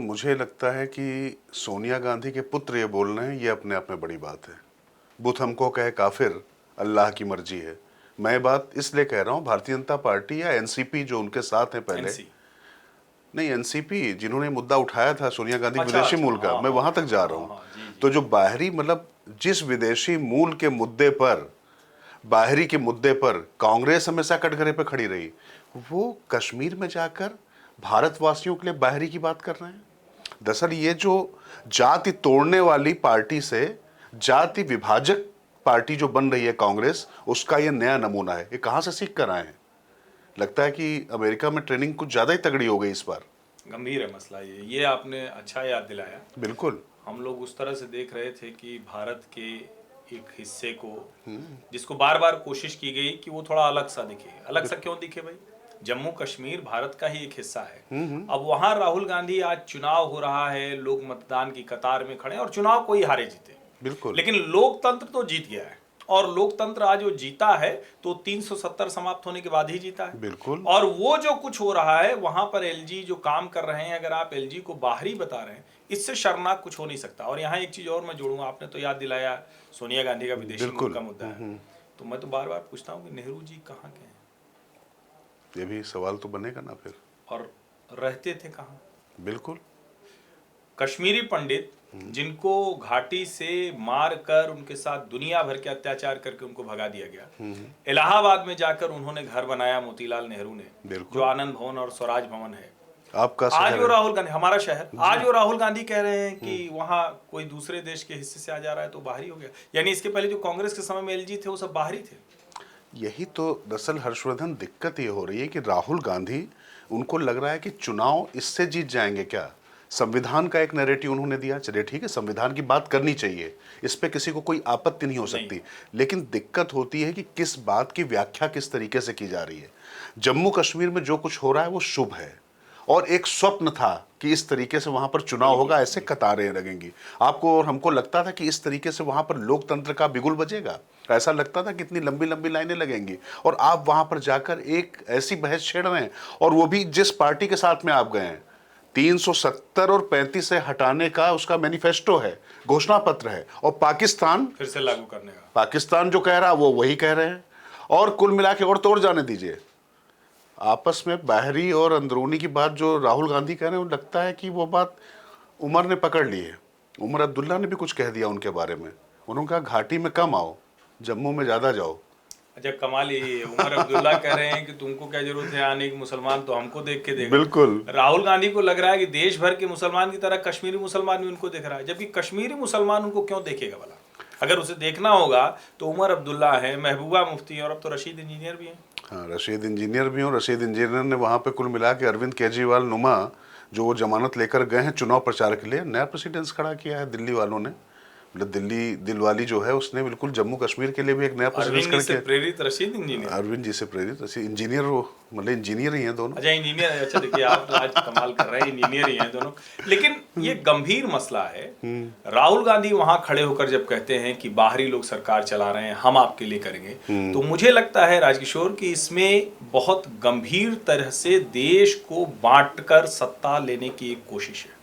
मुझे लगता है कि सोनिया गांधी के पुत्र ये बोल रहे हैं, ये अपने आप में बड़ी बात है। बुत हमको कहे काफिर, अल्लाह की मर्जी है। मैं बात इसलिए कह रहा हूँ, भारतीय जनता पार्टी या एनसीपी जो उनके साथ है पहले, नहीं एनसीपी जिन्होंने मुद्दा उठाया था सोनिया गांधी विदेशी मूल का, मैं वहां तक जा रहा हूँ। तो जो बाहरी मतलब जिस विदेशी मूल के मुद्दे पर, बाहरी के मुद्दे पर कांग्रेस हमेशा कटघरे पे खड़ी रही, वो कश्मीर में जाकर भारतवासियों के लिए बाहरी की बात कर रहे हैं। दरअसल ये जो जाति तोड़ने वाली पार्टी से जाति विभाजक पार्टी जो बन रही है कांग्रेस, उसका ये नया नमूना है। ये कहां से सीख कर आए हैं? लगता है कि अमेरिका में ट्रेनिंग कुछ ज्यादा ही तगड़ी हो गई इस बार। गंभीर है मसला ये आपने अच्छा याद दिलाया। बिल्कुल, हम लोग उस तरह से देख रहे थे कि भारत के एक हिस्से को, जिसको बार बार कोशिश की गई कि वो थोड़ा अलग सा दिखे। अलग सा क्यों दिखे भाई? जम्मू कश्मीर भारत का ही एक हिस्सा है। अब वहां राहुल गांधी, आज चुनाव हो रहा है, लोग मतदान की कतार में खड़े हैं और चुनाव कोई हारे जीते, बिल्कुल, लेकिन लोकतंत्र तो जीत गया है। और लोकतंत्र आज वो जीता है तो 370 समाप्त होने के बाद ही जीता है। बिल्कुल। और वो जो कुछ हो रहा है वहां पर एलजी जो काम कर रहे हैं, अगर आप एलजी को बाहरी बता रहे हैं, इससे शर्मनाक कुछ हो नहीं सकता। और यहाँ एक चीज और मैं जोड़ूंगा, आपने तो याद दिलाया सोनिया गांधी का विदेशी मूल का मुद्दा है, तो मैं तो बार बार पूछता हूँ कि नेहरू जी कहाँ के हैं? ये भी सवाल तो बनेगा ना फिर। और रहते थे कहाँ? बिल्कुल। कश्मीरी पंडित जिनको घाटी से मार कर उनके साथ दुनिया भर के अत्याचार करके उनको भगा दिया गया, इलाहाबाद में जाकर उन्होंने घर बनाया मोतीलाल नेहरू ने, जो आनंद भवन और स्वराज भवन है। आपका आज वो राहुल गांधी, हमारा शहर, आज वो राहुल गांधी कह रहे हैं कि वहां कोई दूसरे देश के हिस्से से आ जा रहा है तो बाहरी हो गया। यानी इसके पहले जो कांग्रेस के समय में एलजी थे वो सब बाहरी थे। यही तो दरअसल हर्षवर्धन दिक्कत ये हो रही है कि राहुल गांधी, उनको लग रहा है कि चुनाव इससे जीत जाएंगे क्या। संविधान का एक नैरेटिव उन्होंने दिया, चलिए ठीक है, संविधान की बात करनी चाहिए, इस पे किसी को कोई आपत्ति नहीं हो सकती, लेकिन दिक्कत होती है कि किस बात की व्याख्या किस तरीके से की जा रही है। जम्मू कश्मीर में जो कुछ हो रहा है वो शुभ है, और एक स्वप्न था कि इस तरीके से वहां पर चुनाव होगा, ऐसे कतारें लगेंगी। आपको और हमको लगता था कि इस तरीके से वहां पर लोकतंत्र का बिगुल बजेगा, ऐसा लगता था कि इतनी लंबी लंबी लाइनें लगेंगी, और आप वहां पर जाकर एक ऐसी बहस छेड़ रहे हैं, और वो भी जिस पार्टी के साथ में आप गए हैं। 370 और 35 से हटाने का उसका मैनिफेस्टो है, घोषणा पत्र है, और पाकिस्तान फिर से लागू करने का, पाकिस्तान जो कह रहा है वो वही कह रहे हैं। और कुल मिला के, और तोड़ जाने दीजिए, आपस में बाहरी और अंदरूनी की बात जो राहुल गांधी कह रहे हैं, वो लगता है कि वो बात उमर ने पकड़ ली है। उमर अब्दुल्ला ने भी कुछ कह दिया उनके बारे में, उन्होंने कहा घाटी में कम आओ, जम्मू में ज्यादा जाओ। अच्छा कमाल ही, उमर अब्दुल्ला कह रहे हैं कि तुमको क्या जरूरत है आने की, मुसलमान तो हमको देख के देखो। बिल्कुल। राहुल गांधी को लग रहा है कि देश भर के मुसलमान की तरह कश्मीरी मुसलमान भी उनको देख रहा है, जबकि कश्मीरी मुसलमान उनको क्यों देखेगा भला? अगर उसे देखना होगा तो उमर अब्दुल्ला है, महबूबा मुफ्ती, और अब तो रशीद इंजीनियर भी हैं। हाँ, रशीद इंजीनियर भी हो। रशीद इंजीनियर ने वहाँ पे कुल मिला के अरविंद केजरीवाल नुमा जो वो जमानत लेकर गए हैं चुनाव प्रचार के लिए, नया प्रेसिडेंस खड़ा किया है दिल्ली वालों ने। मतलब दिल्ली दिलवाली जो है उसने बिल्कुल जम्मू कश्मीर के लिए भी एक नया प्रेसिडेंस खड़ा किया। प्रेरित रशीद इंजीनियर, अरविंद जी से प्रेरित रशीद इंजीनियर, वो मतलब इंजीनियर ही हैं दोनों। अच्छा इंजीनियर है। अच्छा देखिए, आप तो आज कमाल कर रहे हैं, इंजीनियर ही हैं दोनों। लेकिन ये गंभीर मसला है। राहुल गांधी वहां खड़े होकर जब कहते हैं कि बाहरी लोग सरकार चला रहे हैं, हम आपके लिए करेंगे, तो मुझे लगता है राजकिशोर कि इसमें बहुत गंभीर तरह से देश को बांटकर सत्ता लेने की एक कोशिश है।